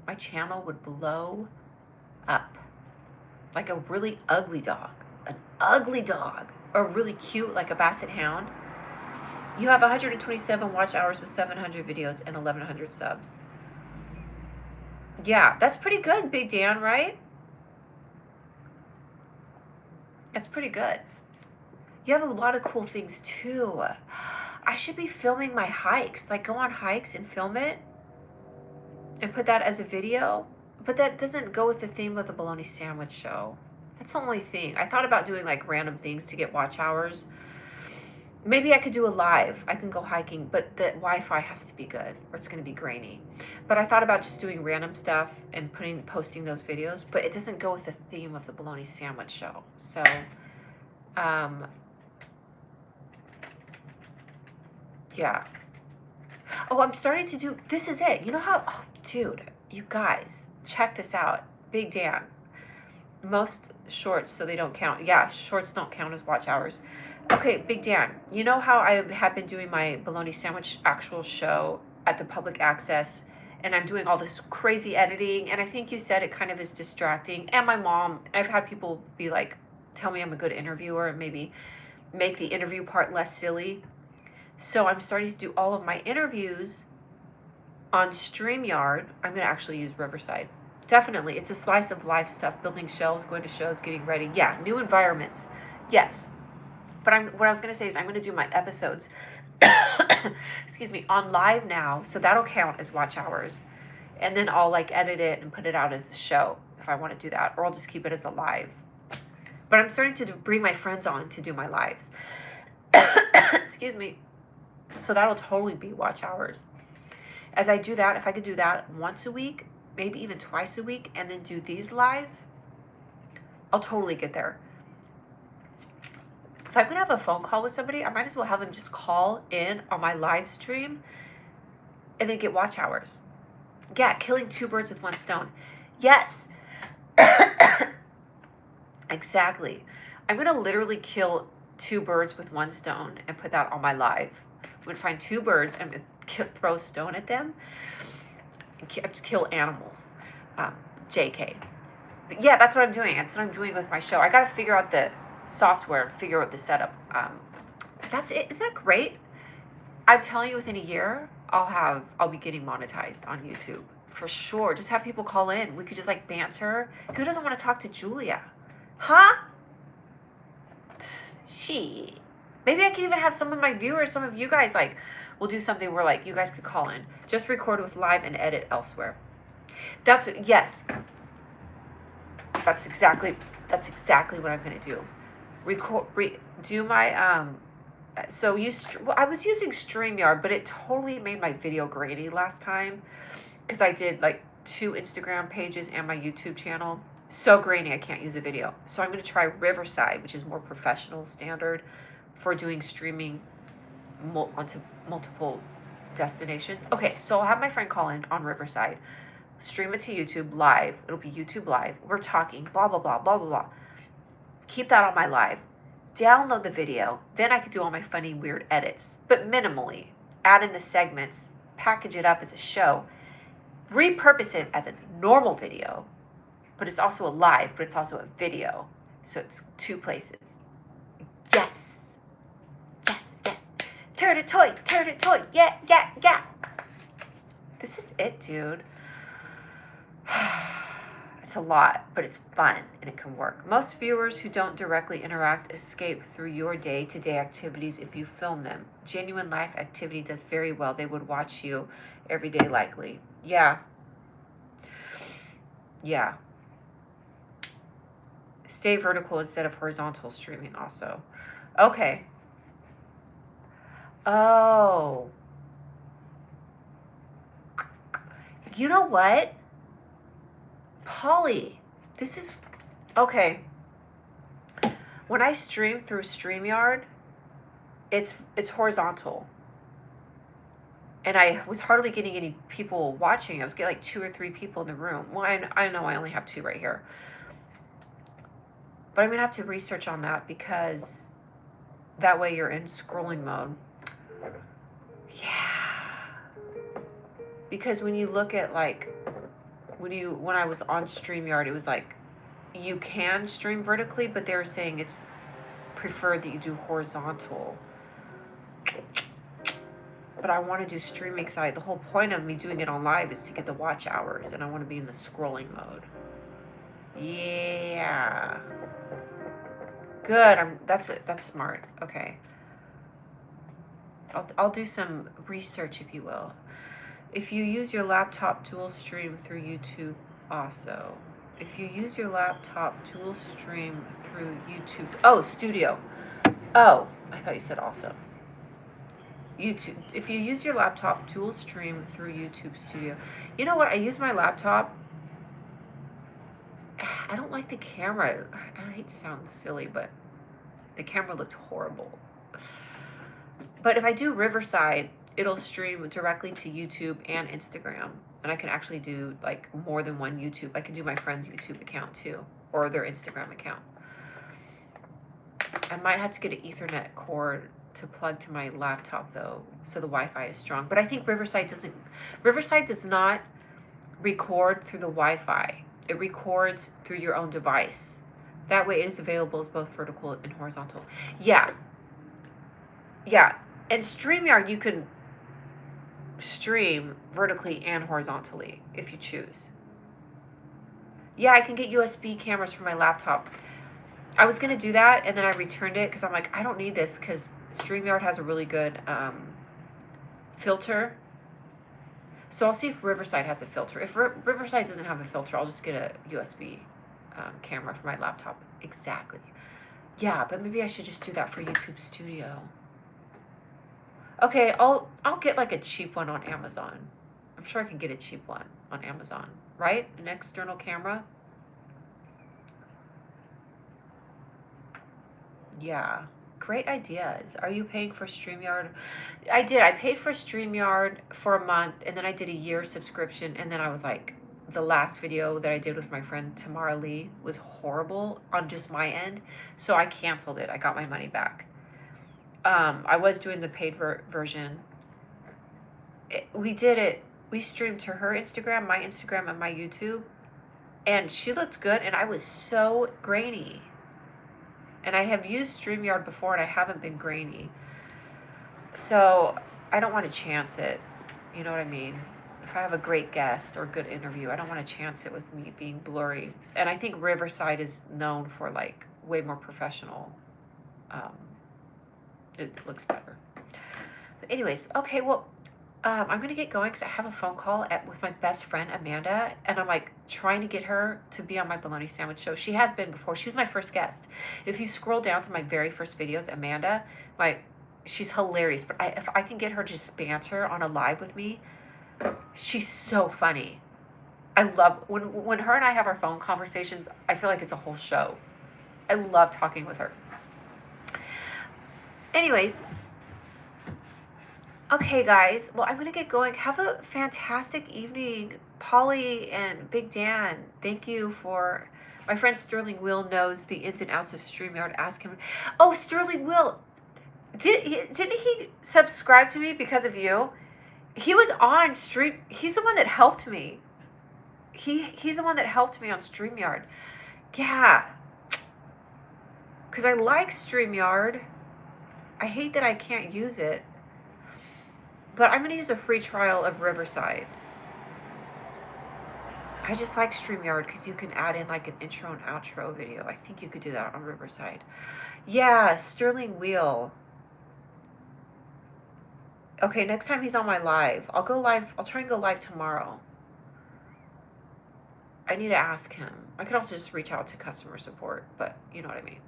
my channel would blow up. Like a really ugly dog. An ugly dog. Or really cute, like a basset hound. You have 127 watch hours with 700 videos and 1,100 subs. Yeah, that's pretty good, Big Dan, right? That's pretty good. You have a lot of cool things too. I should be filming my hikes. Like go on hikes and film it. And put that as a video. But that doesn't go with the theme of the Bologna Sandwich Show. That's the only thing. I thought about doing like random things to get watch hours. Maybe I could do a live. I can go hiking, but the Wi-Fi has to be good or it's going to be grainy. But I thought about just doing random stuff and posting those videos, but it doesn't go with the theme of the bologna sandwich show. So, yeah. Oh, I'm starting to do, this is it. You know how, oh, dude, you guys, check this out. Big Dan. Most shorts, so they don't count. Yeah, shorts don't count as watch hours. Okay, Big Dan, you know how I have been doing my bologna sandwich actual show at the public access, and I'm doing all this crazy editing, and I think you said it kind of is distracting. And my mom, I've had people be like, tell me I'm a good interviewer and maybe make the interview part less silly. So I'm starting to do all of my interviews on StreamYard. I'm going to actually use Riverside. Definitely. It's a slice of life stuff, building shelves, going to shows, getting ready. Yeah, new environments. Yes. But what I was going to say is I'm going to do my episodes, excuse me, on live now. So that'll count as watch hours. And then I'll like edit it and put it out as a show if I want to do that. Or I'll just keep it as a live. But I'm starting to bring my friends on to do my lives. Excuse me. So that'll totally be watch hours. As I do that, if I could do that once a week, maybe even twice a week, and then do these lives, I'll totally get there. If I'm going to have a phone call with somebody, I might as well have them just call in on my live stream and then get watch hours. Yeah, killing two birds with one stone. Yes. Exactly. I'm going to literally kill two birds with one stone and put that on my live. I'm going to find two birds and I'm going to throw a stone at them and just kill animals. JK. But yeah, that's what I'm doing. That's what I'm doing with my show. I got to figure out the software, figure out the setup. That's it. Isn't that great? I'm telling you, within a year, I'll be getting monetized on YouTube for sure. Just have people call in. We could just like banter. Who doesn't want to talk to Julia? Huh? She. Maybe I can even have some of my viewers, some of you guys, like, we'll do something where like you guys could call in. Just record with live and edit elsewhere. Yes. That's exactly what I'm gonna do. Do my so I was using StreamYard, but it totally made my video grainy last time because I did like 2 Instagram pages and my YouTube channel. So grainy I can't use a video. So I'm gonna try Riverside, which is more professional standard for doing streaming onto multiple destinations. Okay, so I'll have my friend call in on Riverside, stream it to YouTube live. It'll be YouTube live. We're talking, blah, blah, blah, blah, blah, blah. Keep that on my live. Download the video. Then I could do all my funny, weird edits, but minimally. Add in the segments, package it up as a show, repurpose it as a normal video, but it's also a live, but it's also a video. So it's 2 places. Yes. Yes, yes. Turn a toy, yeah, yeah, yeah. This is it, dude. It's a lot, but it's fun and it can work. Most viewers who don't directly interact escape through your day-to-day activities if you film them. Genuine life activity does very well. They would watch you every day likely. Yeah. Yeah. Stay vertical instead of horizontal streaming also. Okay. Oh. You know what? Polly, this is, okay. When I stream through StreamYard, it's horizontal. And I was hardly getting any people watching. I was getting like 2 or 3 people in the room. Well, I know I only have 2 right here. But I'm going to have to research on that because that way you're in scrolling mode. Yeah. Because when you look at like, when I was on StreamYard, it was like, you can stream vertically, but they were saying it's preferred that you do horizontal. But I want to do streaming because the whole point of me doing it on live is to get the watch hours, and I want to be in the scrolling mode. Yeah. Good. That's smart. Okay. I'll do some research, if you will. If you use your laptop, dual stream through YouTube also. If you use your laptop, dual stream through YouTube. Oh, studio. Oh, I thought you said also. YouTube. If you use your laptop, dual stream through YouTube Studio. You know what? I use my laptop. I don't like the camera. I hate to sound silly, but the camera looked horrible. But if I do Riverside, it'll stream directly to YouTube and Instagram. And I can actually do like more than one YouTube. I can do my friend's YouTube account too, or their Instagram account. I might have to get an Ethernet cord to plug to my laptop though, so the Wi-Fi is strong. But I think Riverside does not record through the Wi-Fi. It records through your own device. That way it is available as both vertical and horizontal. Yeah. And StreamYard, you can stream vertically and horizontally if you choose. Yeah, I can get USB cameras for my laptop. I was going to do that, and then I returned it because I'm like, I don't need this because StreamYard has a really good filter. So I'll see if Riverside has a filter. If Riverside doesn't have a filter, I'll just get a USB camera for my laptop. Exactly. Yeah, but maybe I should just do that for YouTube Studio. Okay, I'll get like a cheap one on Amazon. I'm sure I can get a cheap one on Amazon, right? An external camera. Yeah, great ideas. Are you paying for StreamYard? I did. I paid for StreamYard for a month, and then I did a year subscription, and then I was like, the last video that I did with my friend Tamara Lee was horrible on just my end, so I canceled it. I got my money back. I was doing the paid version. We did it. We streamed to her Instagram, my Instagram, and my YouTube, and she looked good, and I was so grainy. And I have used StreamYard before, and I haven't been grainy. So I don't want to chance it. You know what I mean? If I have a great guest or good interview, I don't want to chance it with me being blurry. And I think Riverside is known for like way more professional. It looks better. But anyways, okay, well, I'm going to get going because I have a phone call with my best friend, Amanda, and I'm like trying to get her to be on my bologna sandwich show. She has been before. She was my first guest. If you scroll down to my very first videos, Amanda, she's hilarious. But if I can get her to just banter on a live with me, she's so funny. I love, when her and I have our phone conversations, I feel like it's a whole show. I love talking with her. Anyways, okay, guys. Well, I'm going to get going. Have a fantastic evening. Polly and Big Dan, thank you for... My friend Sterling Will knows the ins and outs of StreamYard. Ask him. Oh, Sterling Will. Didn't he subscribe to me because of you? He was on Stream... He's the one that helped me. He's the one that helped me on StreamYard. Yeah. Because I like StreamYard. I hate that I can't use it. But I'm going to use a free trial of Riverside. I just like StreamYard because you can add in like an intro and outro video. I think you could do that on Riverside. Yeah, Sterling Wheel. Okay, next time he's on my live. I'll go live. I'll try and go live tomorrow. I need to ask him. I could also just reach out to customer support, but you know what I mean.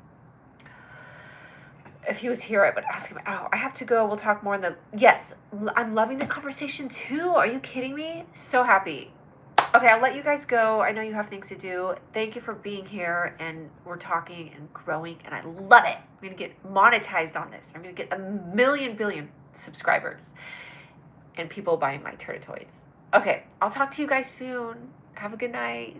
If he was here, I would ask him. Oh, I have to go. We'll talk more in the... Yes, I'm loving the conversation too. Are you kidding me? So happy. Okay, I'll let you guys go. I know you have things to do. Thank you for being here, and we're talking and growing, and I love it. I'm going to get monetized on this. I'm going to get 1 million billion subscribers and people buying my Turtle Toys. Okay, I'll talk to you guys soon. Have a good night.